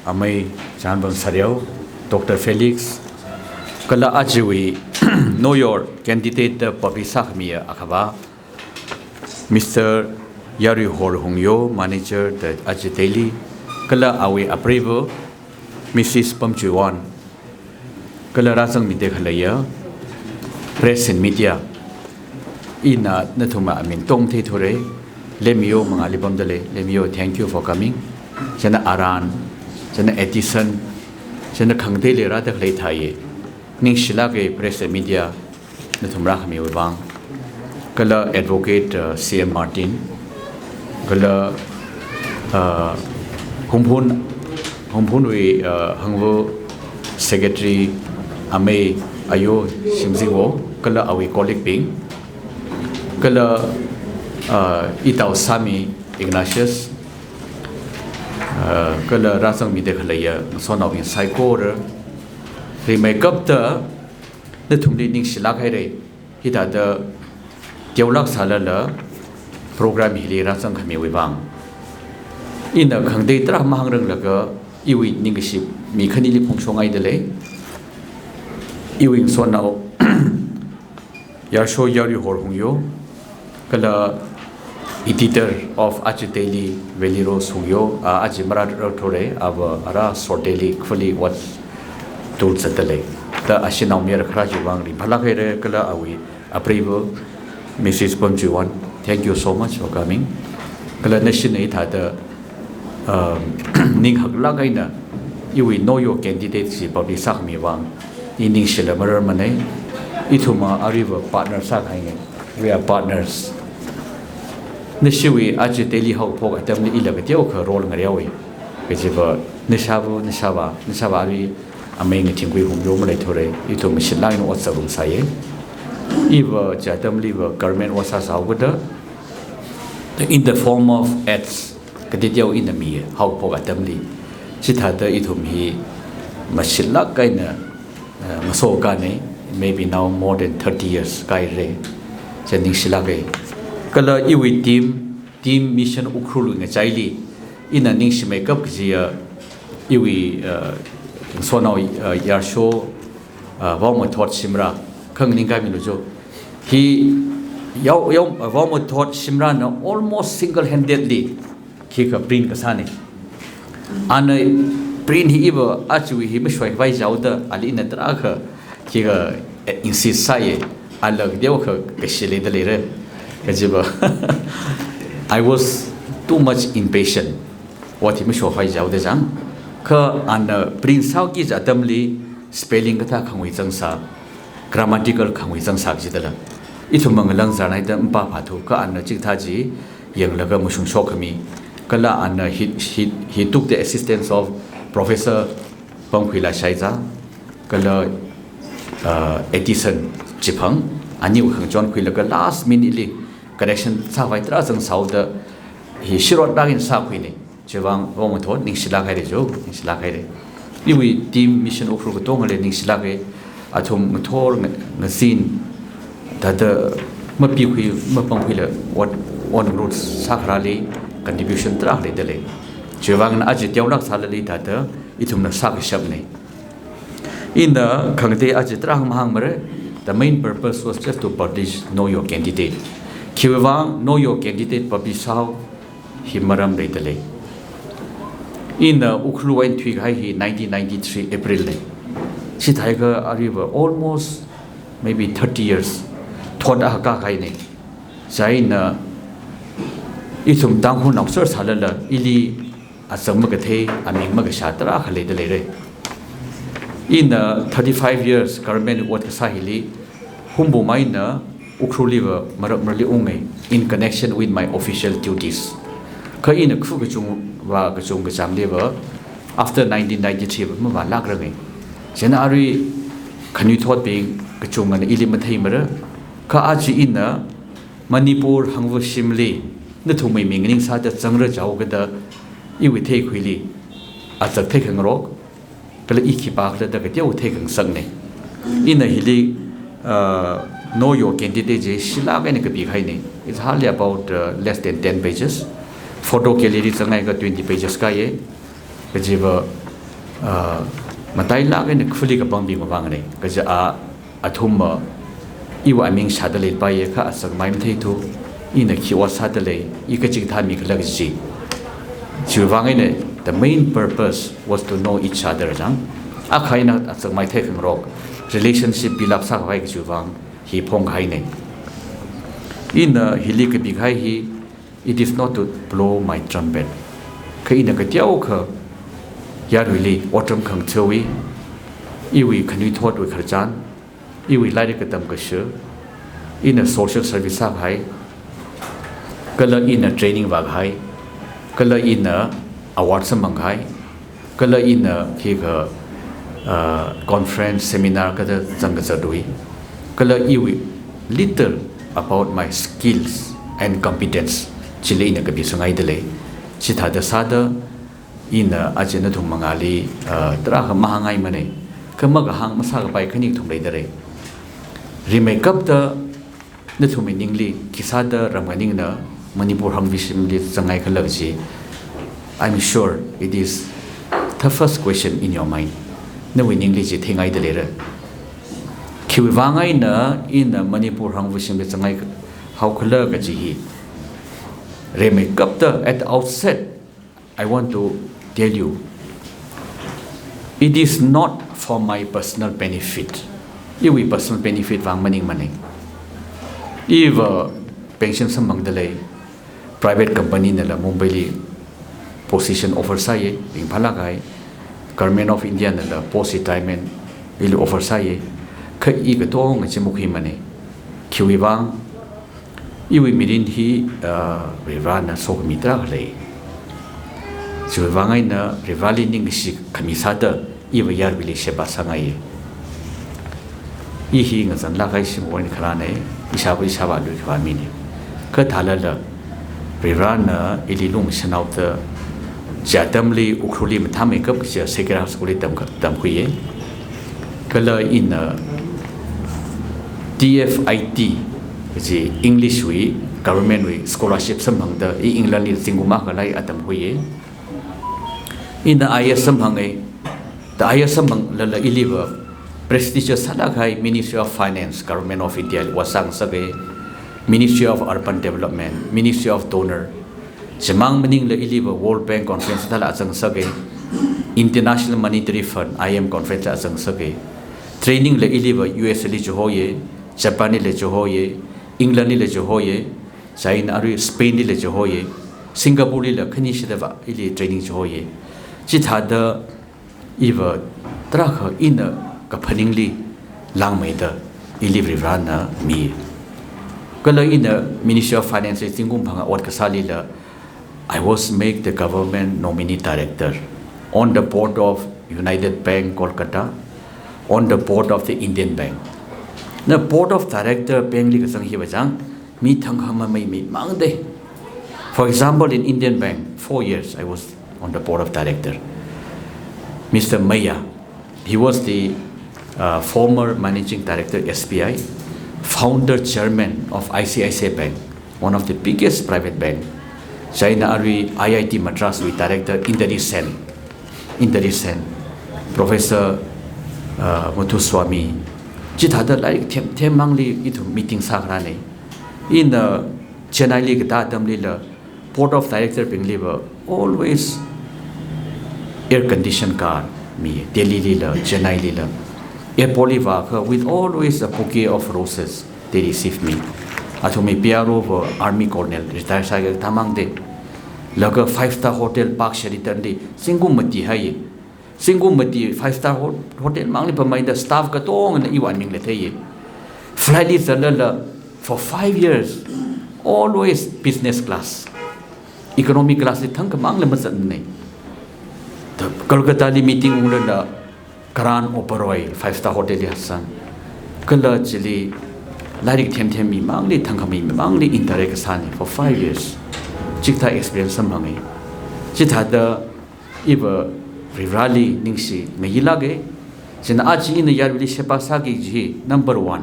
amai Janban Saryo, Dr. Felix, Kala Ajiwi, know your candidate Papisak Mia Akaba, Mr. Yari Hor Hongyo, manager the Ajiteli, Kala Awi Aprevo, Mrs. Pamchuan, Kala Razang Midekalaya, press and media, Ina Natuma Amin Tong Teture, Lemio Mangalibam Dele, Lemio, thank you for coming. Jana Aran, Jana Edison, Jana Kangdele Rada Letaye, Ning Shilage press and media, Natumrahami Wang, Kala advocate CM Martin, Kala Humpun Hangwo Secretary Ame Ayo Shimzingo, Kala Awi colleague Ping, Kala Itao Sami Ignatius, Kala Rasang Midekalaya, son of in Psycho, remake up the Tumlining Shilakare, Hita the Diolak Salala program Hili Rasang Kami Wibang. In the Kangdetra Mahangrang Laga, Iwi Ningship, Mikanili Pongshong Idele, Iwing Sonao Yasho Yari Horhungyo, Kala editor of Ajiteli Veliro Suyo, Ajimara Rotore, Ara Sorteli, Fully what told Satale. The Ashinau Mir Krajivang, Palakere, Kala Awi, Aprevo, Mrs. Bonjuan, thank you so much for coming. Kala Nation 8 had the Ning Haglagaina, you will know your candidates, Bobby Sakmi Wang, in Shilamara Mane, Ituma Ariva partner Sakai. We are partners. Nishiwi Ajiteli Hog Pog at Temli Ilabetioka rolling a railway, which is Nishabu, Nishabari, a main thing we whom Yomaletore, Ito Michelin was a room saye. Eva Jatam Liver government was as Awuda in the form of ads, Kadidio in the mere, Hog Pog at Temli. Chitata itum he Machilla Gaina Masogane, maybe now more than 30 years, Gaire, Sending Shilage. Kala Iwi team mission Ukrulu in a Jaili in a Nish makeup Zia Iwi Sono Yarsho Voma taught Simra Kang Ningaminujo. He Voma taught Simra almost single handedly kick a print Kasani. And print he ever actually he mishway by Jauda Alina Draka Kiga insist Saye I love Dioka Kashili the later. I was too much impatient. What he show by Jao de Jang? Ka and Prince Hawkis Adamli spelling attack Kangwi Zangsa, grammatical Kangwi Zangsa Jidala. It among Langzanaida Mpapatu, Ka and Jitaji, Yang Laga Mushun Shokami, Kala and he took the assistance of Professor Pongwila Shaiza, Kala Edison Jipang, and you John Quilaga last minute. Correction Savaitras and Sauda, he shirot down in Saquini, Jevang Womato, Nixilakade Joe, Nixilakade. You team mission of Rutonga, Nixilake, Atom Motor, Nazin, that the Mapiqui, Mapamquilla, what one route Sakrali, contribution Trali delay. Jevang Ajitionak salary that itum Sak Shabne. In the Kangde Ajitraham Hangmere, the main purpose was just to publish Know Your Candidate. Kiwang know your candidate Babisao Himaram Redale. In the Ukluan Twigai 1993 April. Chitaiga Ariva almost maybe 30 years. Toda Hakaine. Zaina Itum Danghun observes Halala Ili Asamagate, Aming Magashatra Haledale. In 35 years, Garment Watasahili, Humbo Mina. Ukruliva Marali Unge in connection with my official duties. Kain a Kukachung Wagachung Gazam liver after 1993 Mava Lagrame. Janari can you thought being Kachung and Ilimatamera? Kaaji inna Manipur Hangwa Shimli, the two may meaning Sada Zangra Jaugada, you will take Willy as a taken rock, Kalaiki Bakla the Gadio taken Sunday. In a hilly know your candidate Shilag and behind it's hardly about less than 10 pages. Photo Kelly is 20 pages. matai la cái khuli ka bang bi ma bang này cái ja athum ma iwa ming sadale pa ye kha asak maim thei thu ina khiwa sadale I ka ching than mi ka lag ji chiwangai ne the main purpose was to know each other jang a khaina asak mai thei khang rok relationship bilap sak vai ka chiwang hi phong khai ne in hili ka bi khai hi it is not to blow my trumpet khai na ka tiao kha ya really autumn khang chewi iwi khanui thot wi kharchan iwi lai ka tam ka shu in a social service sak hai kala in a training wag hai kala in a award samang hai kala in a ki ka conference seminar ka jang ka dui kala iwi little about my skills and competence chile in a ka bi sangai dele chitha da sada in a ajena thum mangali tra ka mahangai mane kama ga hang masa ka pai khani thum dai dare remake up the na thum ningli kisada ramganing na manipur hang vishim li sangai khalag ji I'm sure it is the first question in your mind na winning li ji thengai dale ra khiwangai na in manipur hang vishim li sangai how khalag ji hi remake up the at the outset I want to tell you it is not for my personal benefit if we personal benefit wang maning maning if pension samang dale private company na la Mumbai li position offer sa ye ing phalagai government of India na la post retirement ili offer sa ye kha I ga to nga chimukhi mane khiwi wang iwi mirin hi rivana so mitra le chiwangai na rivali ning si khamisada iwa yar bili sheba sangai I hi nga zan la kai sim won khara ne isa ba lu khwa mi ni ka thala la rivana ili lung sanau ta jatamli ukhuli mthame kap sia sekra skuli tam khuye kala in TFIT ji English wi government wi scholarship samhang da I England li singuma khalai atam khuye in the ISM hangai the ISM la iliva prestigious hadakai Ministry of Finance Government of India wasang sage Ministry of Urban Development Ministry of Donor semang mening la iliva World Bank Conference dala asang sage International Monetary Fund IM Conference asang sage training la iliva US li johoye Japan li johoye England li johoye China ari Spain li johoye Singapore li khani shidava ili training johoye chithada iwa trakha ina ka phaningli langmaida ilivri rana mi kala ina Ministry of Finance singum phanga wat kasali la I was made the government nominee director on the board of United Bank Kolkata on the board of the Indian Bank the board of director bank li kasang hi bajang mi thangkhama mai mi mangde for example in Indian Bank 4 years I was on the board of director Mr. Maya he was the former managing director SBI founder chairman of ICICI Bank one of the biggest private bank China Ari IIT Madras with director Indari Sen Professor Muthuswamy chithada like them mangli itu meeting sakrane in Chennai li ta damli la board of director bingliver always air conditioned car me Delhi lila Chennai lila airport liva with always a bouquet of roses they receive me atumi PRO army colonel retired saga tamang de laga 5-star hotel Park Sheraton li singumati hai singumati 5-star hotel mangli pamai the staff ka tong na iwan ming le thei flight is for 5 years always business class economic class li thang ka mang le masan nei the Kolkata li meeting ulanda Karan Oberoi 5-star hotel li hasan kala chili larik them mi mangli thangami mangli interact sani for 5 years chikta experience samhangai chitha da iba rivali ningsi megilage jina achi in yarvili shepa sagi ji number 1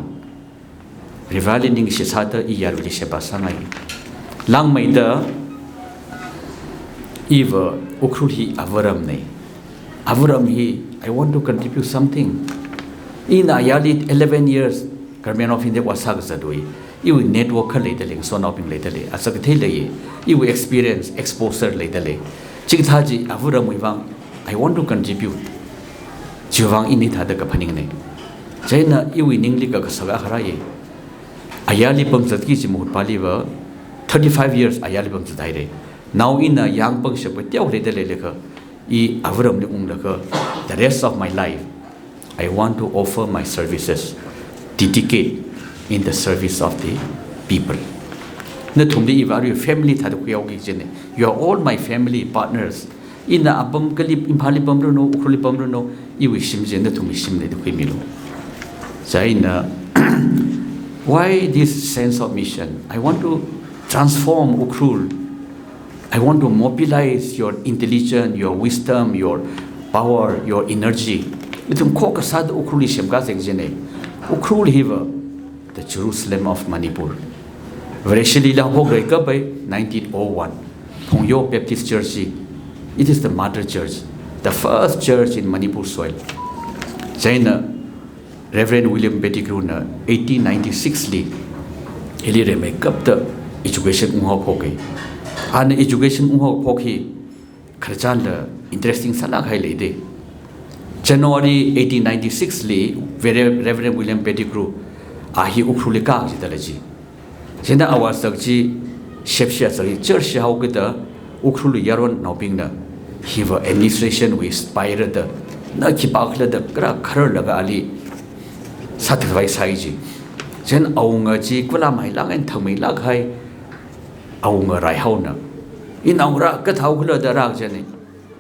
rivali ningsi sata I yarvili shepa sangai langmai da iva ukhruhi avaram nei Avuram hi, I want to contribute something. In ayali 11 years, Government of India was sagazadui. You network later, so not being later. As a tele, you experience exposure later. Chinghaji, Avuram Wivang, I want to contribute. Juvang in it had the Kapaning. Jaina, you in English Kasagaharaye. Ayali Bumzaki Mutpaliva, 35 years Ayali Bumzadire. Now in a young puncture with the later liquor, E. Avuram the rest of my life, I want to offer my services, dedicate in the service of the people. Natumbi family you are all my family partners. In the Abum Kalip Impali Bumruno, Ukuli Bumruno, you wish him to me sim the Quimilo. Zaina, why this sense of mission? I want to transform Ukrul. I want to mobilize your intelligence, your wisdom, your power, your energy. Itum kokasad Ukruli Shemgazek Ukrul Hiva, the Jerusalem of Manipur. Vreshili Lahogre by 1901, Pongyo Baptist Church. It is the mother church, the first church in Manipur soil. Jaina, Reverend William Pettigrew, 1896 li, Eli make up the education unhoke. And education unhoke, Karjanda, interesting salah highlighted. January 1896 li, Reverend William Pettigrew, Ahi Ukrulika Zitalaji. Jena Awasakji, Shepshia, church how good the Ukrulu Yaron Nopinga. Hiva administration we inspired the Nakipakla the Kara Ali satisfied Saiji. Jen Aunga Ji Kula my lang and Tommy Laghai Aunga Raihona. In Aura Kathaukula the Rag Jenny,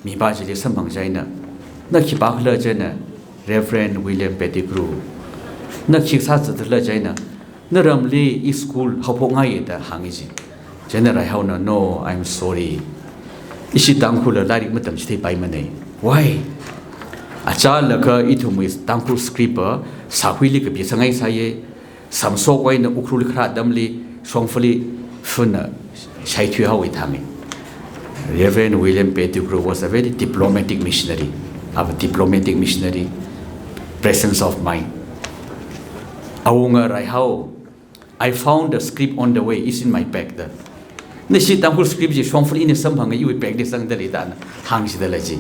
Mibaji Samang Jaina, Nakipakla Jenna, Reverend William Pettigrew, Nakisat the Lajana, Naramli is school Hopongai the Hangiji. Jenna Raihona, no, I'm sorry. Ishi tangkula lari matam stay by money. Why? Acha laka itum is tangkul scripper, Sahwili could be sangai saye, some so way in the Ukrulkra dumbly, songfully funa, shaitu hawitami. Reverend William Pettigrew was a very diplomatic missionary, presence of mind. Aunga Raihao, I found the script on the way, it's in my bag there. Nishi Tamil script is from in some hung you with Peggy Sang the Lidan, hangs the Legi.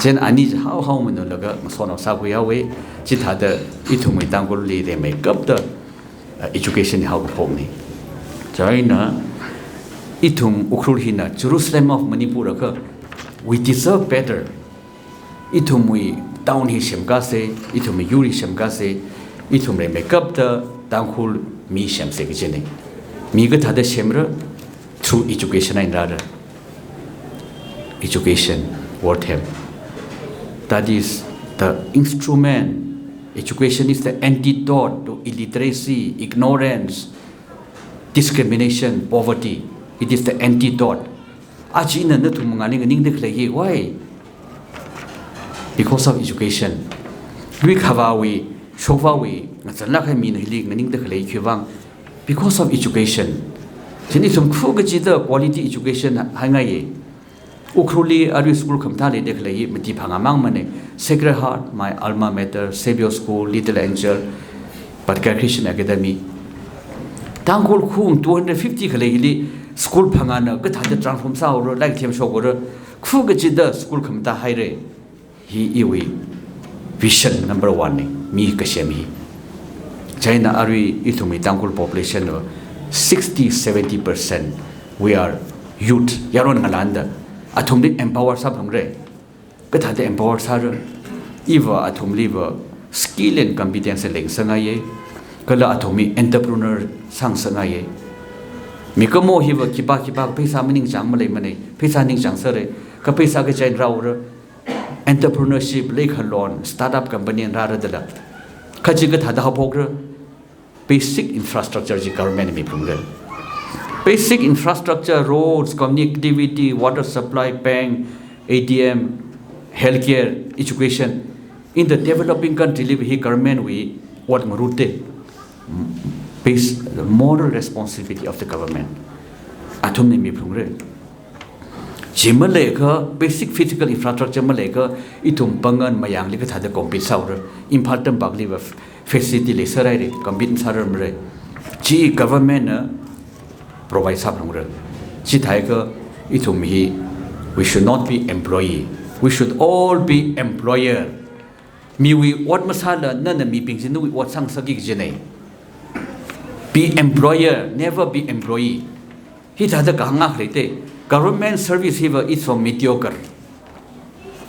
Then I need how Monologa, Mason of Subway away, Chitata, Itumi Tanguli, they make up the education how homely. China, Itum Ukrulhina, Jerusalem of Manipur, we deserve better. Itum we down his Shemgase, Itum Yuri Shemgase, Itum they make up the Tangul Mi Shem Sekijini. Migat had a Shemra. Through education and rather education worth him. That is the instrument. Education is the antidote to illiteracy, ignorance, discrimination, poverty. It is the antidote. Why? Because of education. Because of education. Some quality education hangaye. Ukruli Adu School Kamtali declare Matipanga Mane, Sacred Heart, my alma mater, Savior School, Little Angel, Patka Christian Academy. Tangol Kum 250 Kalili, School Pangana, good had the transform sour, like Tim Shogore, Krugajida School Kamta Haire. He iwi vision number 1, me Kashemi. China Ari Itumi Tangol population. 60-70% we are youth. Yaron Ngalanda. Atomli empower Sabangre. But had the empower Sarah. Eva Atomliva skill and competence link Sangaye. Kala Atomi entrepreneur Sang Sangaye. Mikomo Hiva Kipa Pesa meaning Jamale Mane, Pesa Ning Jangsare, Kapesa Gajan Raura, entrepreneurship, Lake Halon, startup company and Radala. Kajigat had a hopogra. Basic infrastructure is government me program. Basic infrastructure, roads, connectivity, water supply, bank, ATM, healthcare, education. In the developing country, he government we what marute base the moral responsibility of the government. Atomni me program. Jima leka basic physical infrastructure maleka itum pangan mayang leka thada compete saur important bagli wa facility le sarai re compete saram re ji government na provide sabrang re ji thai ka itum hi we should not be employee, we should all be employer. Mi we what masala nana mi ping jinu what sang sagi jene be employer, never be employee. He thada kahanga rete government service here is from mediocre.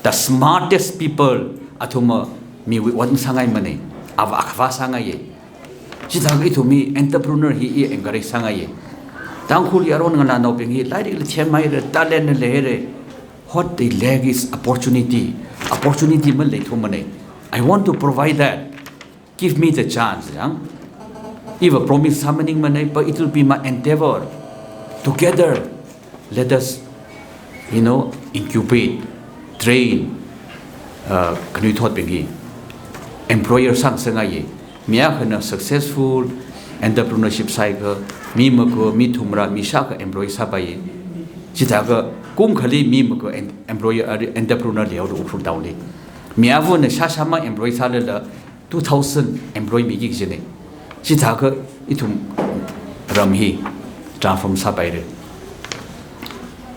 The smartest people atuma mi wat sangai mane ava akwa sangai. Jitag itu mi entrepreneur hi encourage sangai. Tangkul yaron ngana no pingi lai le thiamai re talent le here. What they lack is opportunity. Opportunity mal le thumane. I want to provide that. Give me the chance, young. If a promise summoning mane, but it will be my endeavor. Together, let us, incubate, train, employer sang sangaye. Miya kana successful entrepreneurship cycle, mi mako mi thumra mi shaka employee sabaye. Jitaga kum khali mi mako employer entrepreneur leo do upur downle. Miya vo na shashama employee sala 2000 employee mi gijene. Jitaga itum ramhi transform sabaye.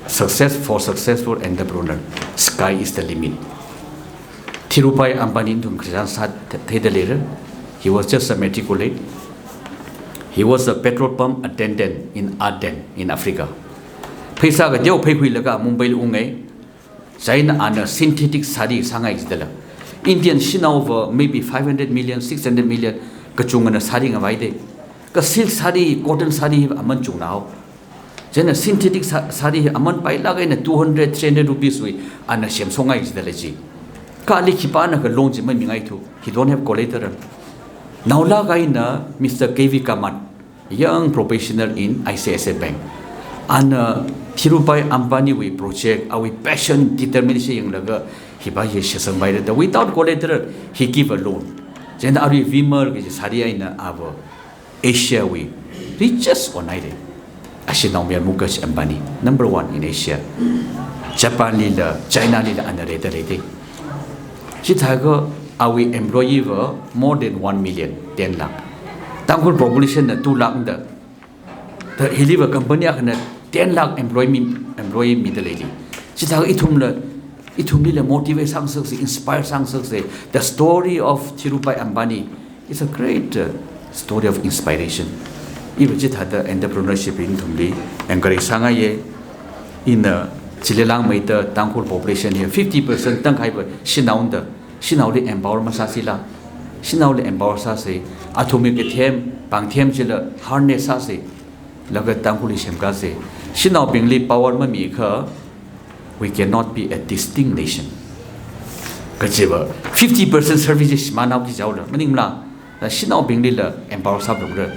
Success for successful entrepreneur, sky is the limit. Dhirubhai Ambani tum Krijan Sat Thedalere, he was just a matriculate. He was a petrol pump attendant in Aden in Africa. Pesa ga deu phei laga Mumbai ungai, China ana synthetic sari sangai isdala. Indian shin over maybe 500 million, 600 million kachungana sari ngawai ka silk sari, cotton sari aman chungnao. Jena synthetic sari aman pai lagai na 200 300 rupees we ana shem songai isdala ji. Ka ali khipana ka loan ji man mingai thu. He don't have collateral. Now lagai na Mr. KV Kamat, young professional in ICICI Bank. And Dhirubhai Ambani we project, our passion, determination yang laga hiba ye shasang bayar. Without collateral, he give a loan. Then ari Vimal ke Saria ina abo Asia we richest one ide. Ashinomia Mukesh Ambani, number 1 in Asia. Japan lila, China lila anareta lede. Chitago our employee were more than 1 million, 10 lakh. Tangkul population na 2 lakh da. The he live a company na 10 lakh employee middle lady. Chitago itum lila motivate sang se inspire sang se. The story of Dhirubhai Ambani is a great story of inspiration. Even jit had the entrepreneurship in Tumli encourage sangaye in Chilelang maita tangkul population here 50% tang hai shinaunda shinauli empower masasila shinauli empower sase atomic them pang them chila harness sase laga tangkuli shemka se shinau pingli power ma mi kha we cannot be a distinct nation kacheba 50% services manau ki jawla maningla shinau pingli la empower sabra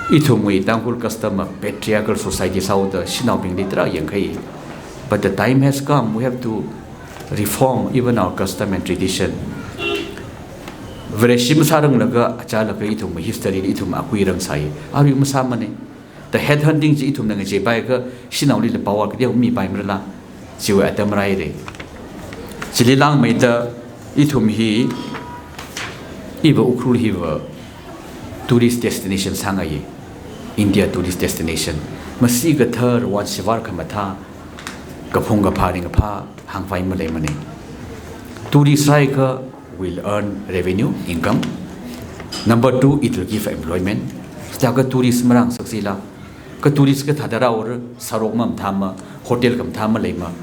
Itumui tangkul customer patriarchal society south Shinabing litra yankai. But the time has come, we have to reform even our custom and tradition. Vereshim sarang laga achalaka itum history itum akuirang sai. Are you musamane? The headhunting itum nang jebaika Shinauli the power dia umi paimrala. Siwa atamraire. Sililang maida itum hi iba ukrul hiva tourist destination sangaye. India tourist destination. Masi gathar wan shivar kamatha kapunga paring pa hangfai malay mane. Tourist cycle will earn revenue, income. Number 2, it will give employment. Staga tourist marang saksila. Ka tourist ka thadara or sarok mam thama hotel kam thama lema.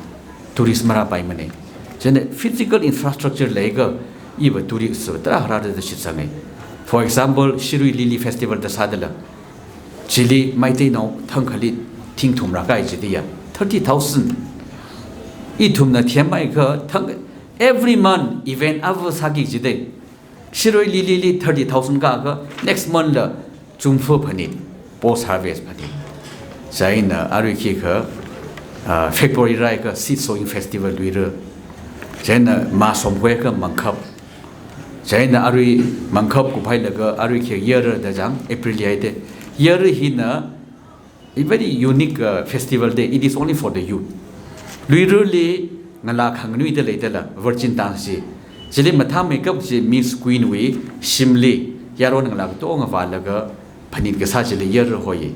Tourist mara pai mane. Jene physical infrastructure lega iba tourist tra harada da shitsangai. For example, Shirui Lily Festival da sadala. Chile maite no thangkhalit thing thumra kai jidia 30,000 itum na thiamai ka thang every month event avo sagi jide Shiroi Lili 30,000 ka next month la chungfo phani post harvest phani China ariki ka February rai ka seed sowing festival luira China ma somhwe ka mangkhap China ari mangkhap ku phai laga ari ki year da jang April yaide Year hina a very unique festival day. It is only for the youth. lui really ngala khang nui de le de la virgin tang si jili matha makeup ji miss queen we shimli yaron ngala to nga wa la ga phanit ga sa jili yer hoye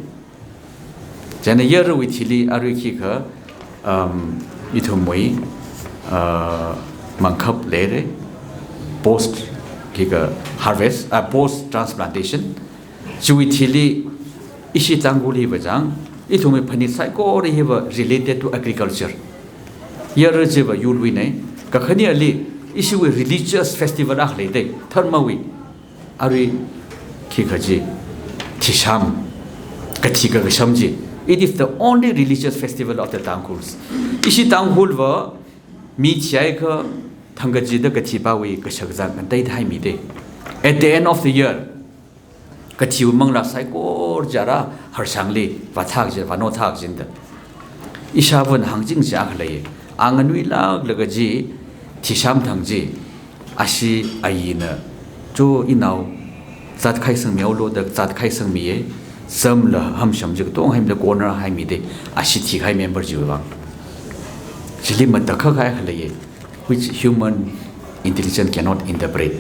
jana yer we thili aru ki kha ithumoi mangkhap le re post ki ga harvest post transplantation chui thili ishi tanguli bajang ithumoi phanit sai ko re related to agriculture yer je ba yulwi nei ka khani ali issue religious festival ah le de tharmawi ari ki khaji thisham kathi ka samji it is the only religious festival of the Tanghuls ishi Tanghul wa mi chai ka thangaji da kathi ba wi ka shakjang kan dai thai mi de at the end of the year kathi mangla sai ko jara har sangli wa thak je wa no thak jin da ishabun hangjing ja khlai anganui lag lagaji thisham thangji ashi aina cho inau zat khai sang miao lo da zat khai sang mi e sam la ham sham jig tong haim la corner hai mi de ashi thi khai member ji wa jili ma da kha khai khlai which human intelligence cannot interpret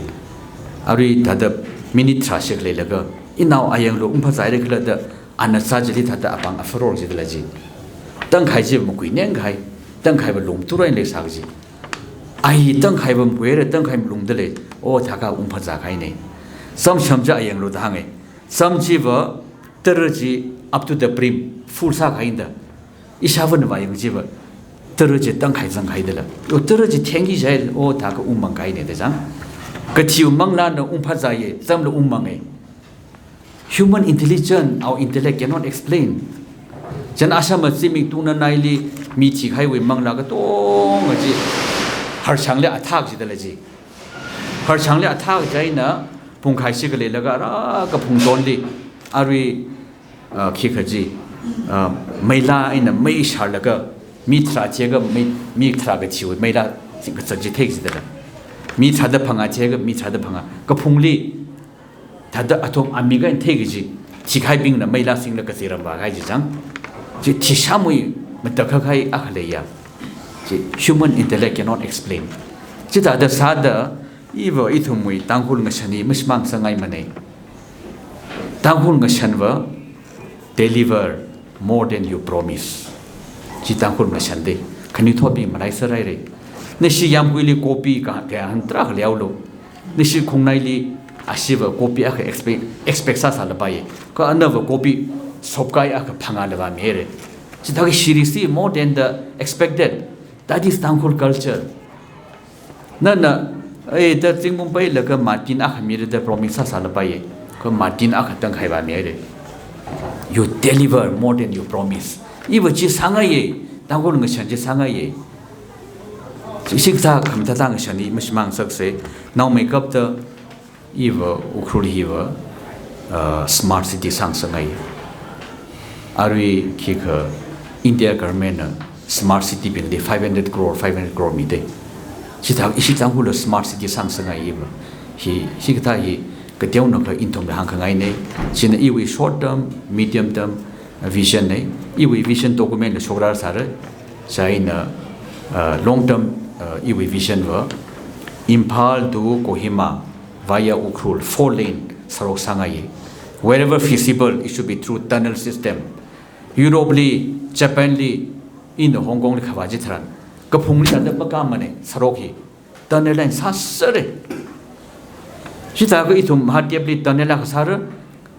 ari tada minute trashek le laga inau ayang lo umpha zai re khla da anasa jili thada apang afror ji la ji tang khai ji mu kui neng khai tang khai ba lum turai le sa ji ai tang khai ba muere tang khai lum de le o thaka umpha za khai ne sam sham ja ayang lo da hange sam ji ba terji up to the brim full sa khai da ishavan ba yang ji ba terji tang khai jang khai de la o terji thengi jai o thaka umang khai ne da jang ka thiu mang la na umpha za ye sam lo umang e human intelligence our intellect cannot explain jan asama simi tuna naili mi thi khai we mangla ga tong ji har changle athak ji dala ji har changle athak jai na pung khai si gale laga ra ka phung don li ari khi khaji maila ina mai shar laga mi thra che ga mi thra ga chi we maila sing ka ji thek ji dala mi thra da phanga che ga mi thra da phanga ka phung li thada athom ami ga thek ji thi khai bing na maila sing la ka siram ba ga ji jang ji thishamui matakha khai akhleya ji human intellect cannot explain ji da sada iwo ithumui tanghul ngashani mismang sangai mane tanghul ngashanwa deliver more than you promise ji tanghul ngashande khani thobi malai sarai re nishi yamguili copy ka ka antra khliawlo nishi khungnai li asiba copy akha expect sa sala bai ka another copy sobkai akha phanga leba mere Chitaki shirisi more than the expected. That is Tanghul culture. Na the thing Mumbai like Martin Ahamir the promise salabaye. Come Martin Akatang Haiva mere. You deliver more than you promise. Even Chisangaye, Tanghul Mashan Sangaye. Shikta Kamtatang Shani, Mishmang Sakse, now make up the Eva Ukruhiva smart city Sansangai. Ari Kika. India government smart city bill de 500 crore mi de chita ishitang hul smart city sang sanga yiba hi hikta hi katew no ka inthom da hang ngai ne chin iwi short term medium term vision ne iwi vision document le sograr sar china long term iwi vision wa Impal to Kohima via Ukhrul 4 lane sarok sanga yi wherever feasible it should be through tunnel system Europe li Japan li in the Hong Kong li khawaji thran ka phung li da ba mane sarok hi tunnel line sa sare chita ko ithum Mahadev li tunnel la sar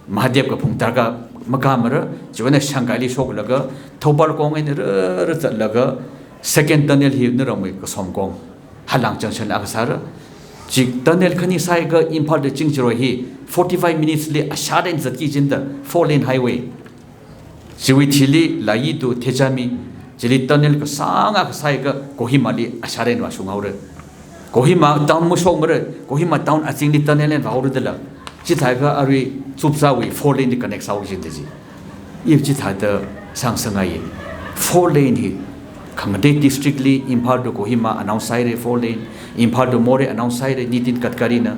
Mahadev ka phung tar ka makamara jwana shanghai li sok laga thobal kong in ra chat laga second tunnel hi na ram ko som kong halang junction la sar ji tunnel khani sai ka Impal de Chingchiro hi 45 minutes li asharen zati jin da 4 lane highway Siwithili lai to Tejami jili tunnel ka sanga ka sai ka Kohima li asharen wa sungaure Kohima town musomre Kohima town aching li tunnel en vaur de la chi thai ka ari chupsa wi 4 lane connect saur jin de ji if chi thai da sang sanga yi 4 lane hi Khangde district li Impal to Kohima announce sai re 4 lane Impal to More announce sai re Nitin Gadkari na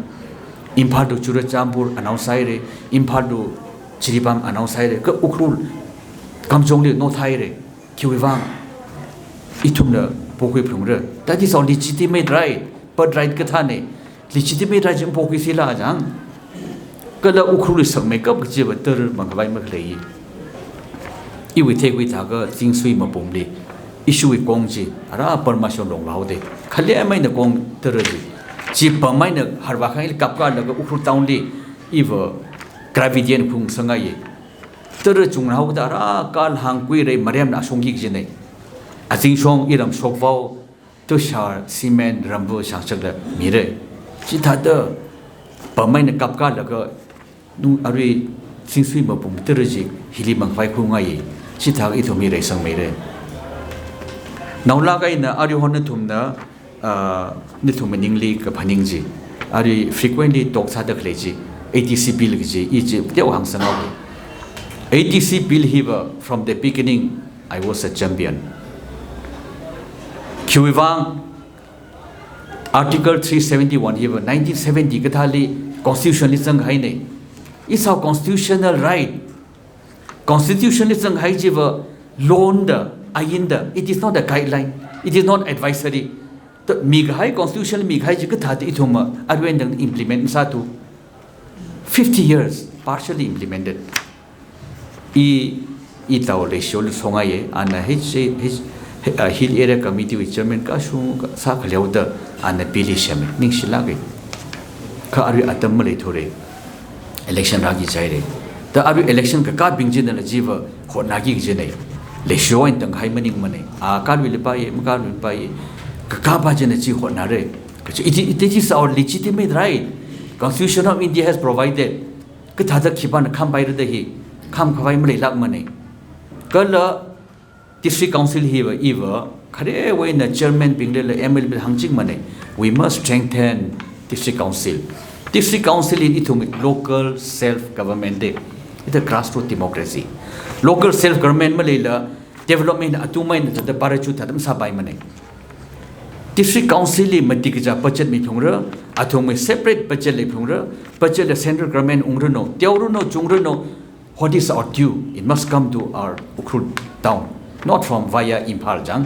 Impal to Churachandpur announce sai re Impal to Chiribam announce sai re ka Ukhrul Kamchong li no thai re kiwang itumna pokui phungre that is all legitimate right but right ka thane legitimate right jing pokui sila jang kala ukhru sak makeup je bater mangbai maklei I we take with aga jing sui ma pomli issue with kongji ara permission long laude khale mai na kong terji ji pa mai na harwa khai kap ka la ukhru taunli iwa gravidian khung sangai ter chung rau da ra kal hang kui re mariam na songgi je nei Asing song iram sokvau to shar cement rambu shangchak la mire chi thada pamai na kapka laga nu ari singsui ma pum terji hili mangfai khu ngai chi thag I thomi re sang mere naula kai na ari hon thumna ni thum ningli ka phaning ji ari frequently talk sa da khleji ATC bill ji I ji teu hang sanau ATC bill hiva from the beginning I was a champion Kiwivang Article 371 here 1970 kathali constitutionalism hai nei is our constitutional right constitutionalism hai jiva loan the ayinda it is not a guideline it is not advisory the mighai constitutional mighai ji kathati ithuma arwendang implement sa tu 50 years partially implemented I taw le shol songaye ana h Hill Area Committee with Chairman Kashu sa khalew da an pili shame ning shilage ka ari atam le thore election ragi chaire da ari election ka bingjin na jiva khonagi je nei le shoin tang hai maning mane a ka wi le pa ye ma ka wi pa ye ka ba je na ji khona re it is our legitimate right Constitution of India has provided ka thada khiban kham bai re da hi kham khawai male lak mane kala District Council here, Eva, Kare way na Chairman Bingle ML Hangjing Mane. We must strengthen District Council. District Council in itum local self-government. It's a grassroots democracy. Local self-government Malila development atumay na the parachute adam sabay mane. District Council matikja budget mi thungra atumay separate budget le thungra budget the central government ungruno teoruno chungruno what is our due? It must come to our Ukrul town. Not from via Impal Jang.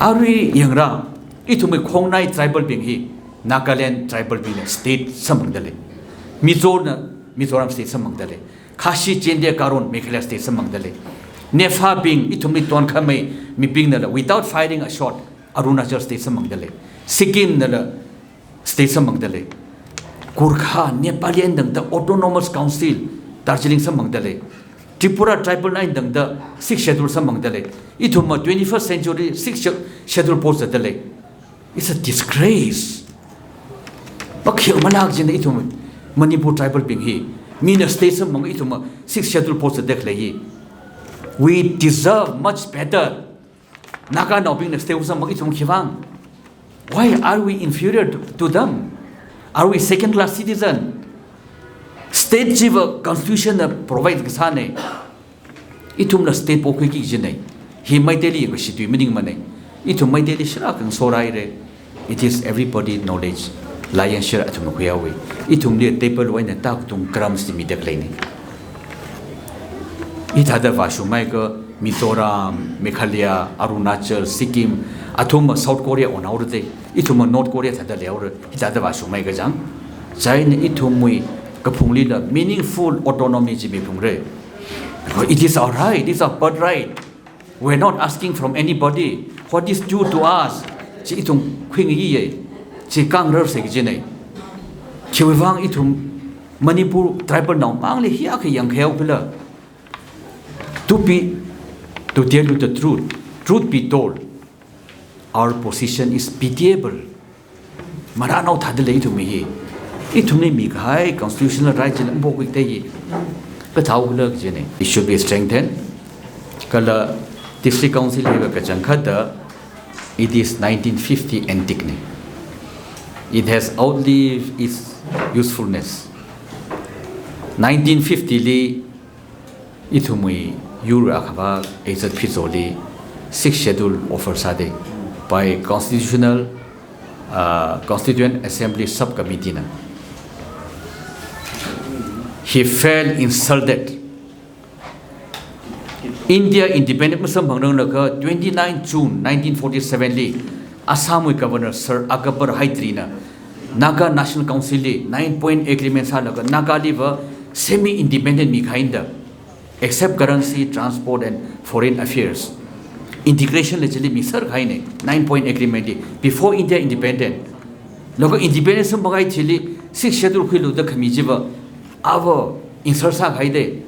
Ari Yangra, itumi Kongnai tribal being he, Nagaland tribal being state samang dale. Mizoram state samang dale. Kashi Jendea Karun, Mekhala state samang dale. Nefa being itumi Ton Kame, mi being dale, without firing a shot, Arunachal state samang dale. Sikkim dale, state samang dale. Gurkha, Nepalian the Autonomous Council, Darjeeling samang dale. Tripura Tribal 9 dang the 6th schedule samang dale. Ituma 21st century 6th schedule post dale. It's a disgrace. Bakil malag jin itum Manipur tribal being he. Mina state samang ituma 6th schedule post dale. We deserve much better. Naga now being the state samang itum kivang. Why are we inferior to them? Are we second class citizen? State jiva constitution provide gisane itum na state pokui ki jine he mai deli ko situ meaning mane itum mai deli shra kan sorai re it is everybody knowledge lion share atum ko yawi itum le table wine tak tum grams ti midak leini ithada vashu mai ko Mizoram Meghalaya Arunachal Sikkim atum South Korea on aurde itum North Korea thada leure ithada vashu mai ga jang jain itum mui meaningful autonomy. It is our right, it is our birthright. We are not asking from anybody what is due to us. Chi itung khwing yi chi kang rer se jine. Chi wang itung Manipur tribal now mang le hiya ke yang kheu pela. To tell you the truth be told, our position is pitiable. Marano thadle to me. It constitutional rights in it should be strengthened. Kala District Council it is 1950 antique. It has outlived its usefulness. 1950 itumui Yura Akaba Azad Pizoli 6th schedule offers by Constituent Assembly Subcommittee. He felt insulted India independent masam bhangrang laka 29 June 1947 li Assam Governor Sir Akbar Haitrina Naga National Council li 9-point agreement sa laka Naga liva semi independent mi khainda except currency, transport and foreign affairs integration le chili mi sir khaine 9-point agreement li before India independent laka independence bagai chili 6 schedule khilu da khami jiba avo insert sa khaide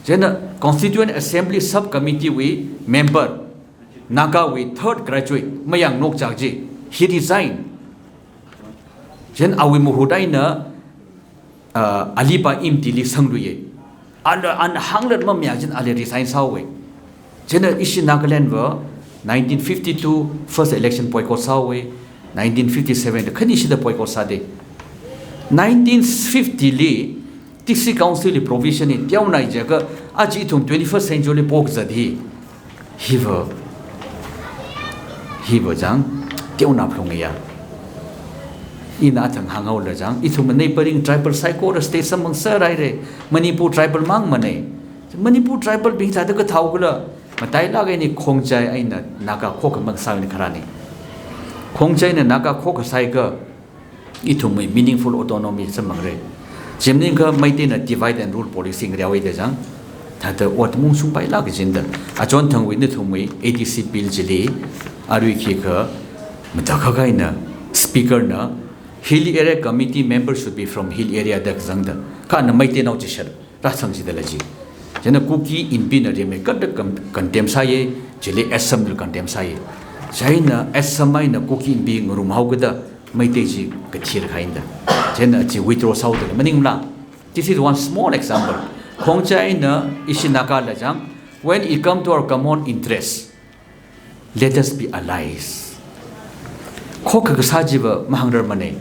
jena Constituent Assembly Subcommittee we member Naga we third graduate Mayang Nok Jakji he resigned. Jen awi muhudai na aliba im dili sangluye an hanglet mamya jen ali resign sawe jen ishi Nagaland wa 1952 first election boycott sawe 1957 khani shida boycott sade 1950 li Tixi Council provision in Tiaunai Jaga Aji tum 21st century pok zadhi Hiva Jang Tiauna Plongaya Inatang Hangau Lajang, itum neighboring tribal psycho state among Sarai, Manipur tribal mang money. Manipur tribal being Tadaka Taugula, Mataila any Kongjai Aina Naga Kok among Savi Karani. Kongjai and Naga Kok Saiga itum meaningful autonomy samangre. Jimninga maintain a divide and rule policy in Railway Dejang. Tata what Mungsung by Lagajinda. A John Tang with Nitumwe, ADC Bill Jili, Arui Kika, Matakaina, Speaker na, Hill Area Committee members should be from Hill Area Dakzanda. Kana maintain out Jishar, Ratsang Jidalaji. Jena cookie in binary may cut the condemn saye, Jili Assembly condemn saye. China Assamina cookie being Rumhaugada, Maiteji, Katir Kinda. Jena Ji withdraw south of Maningla. This is one small example. Hongchaina Ishinaka Lajang, when it comes to our common interests, let us be allies. Kokakasajiva Mahangar Mane,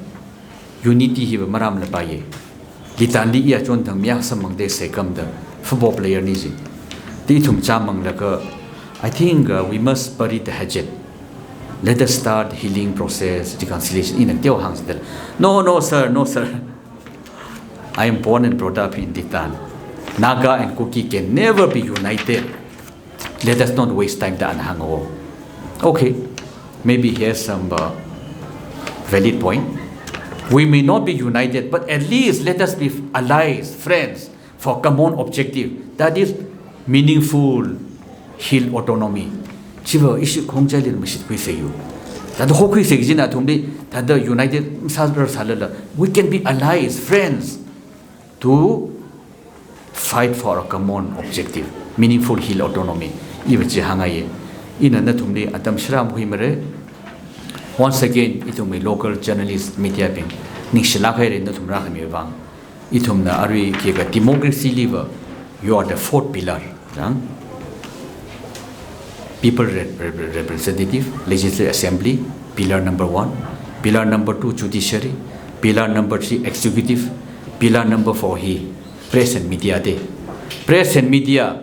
unity hiva Maram Labaye. Litandi ya Jontang Miasamang de Sekam the football player Nizi. Ditum Chamang Laka, I think we must bury the hatchet. Let us start healing process, reconciliation in a Teo Hangsdel. No, sir, no, sir. I am born and brought up in Ditan. Naga and Kuki can never be united. Let us not waste time to Anhango. Okay, maybe here's some valid point. We may not be united, but at least let us be allies, friends, for common objective. That is meaningful hill autonomy. Chiva issue Kongjali Mishit Quisayu. That the Hoki Sejina Tumbi, that the United Sadar Salala, we can be allies, friends, to fight for a common objective, meaningful hill autonomy. Even Jihangaye. In anatumdi Atam Shram Himere. Once again, itum local journalist media being Nishilaka in the Tumrahamivang. Itum na Ari Kiga democracy liver. You are the fourth pillar. People representative, legislative assembly, pillar number 1, pillar number 2, judiciary, pillar number 3, executive, pillar number 4, press and media day. Press and media,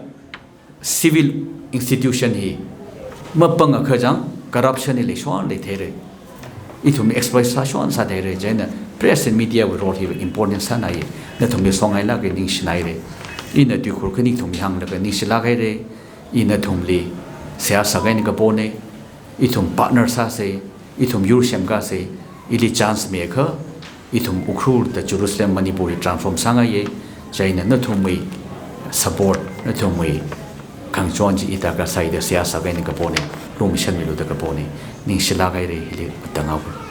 civil institution Mapanga Kajang, corruption election, they tere. Itum exploitation sa tere, Jena, press and media were all here important sanae, that to me song I like in Schneide. In a Dukurkani to me hang like a Nishilagere, in a Tumli. Sea Sagani Gabone, itum partner sase, itum Yurusham Gase, ili chance maker, itum Ukrul, the Jerusalem Manipuri transform Sangaye, China Natumi, support Natumi, Kang Jonji Itaka Sai, the Sea Sagani Gabone, Rumishan Milu the Gabone, Nishilagare, Tangabu.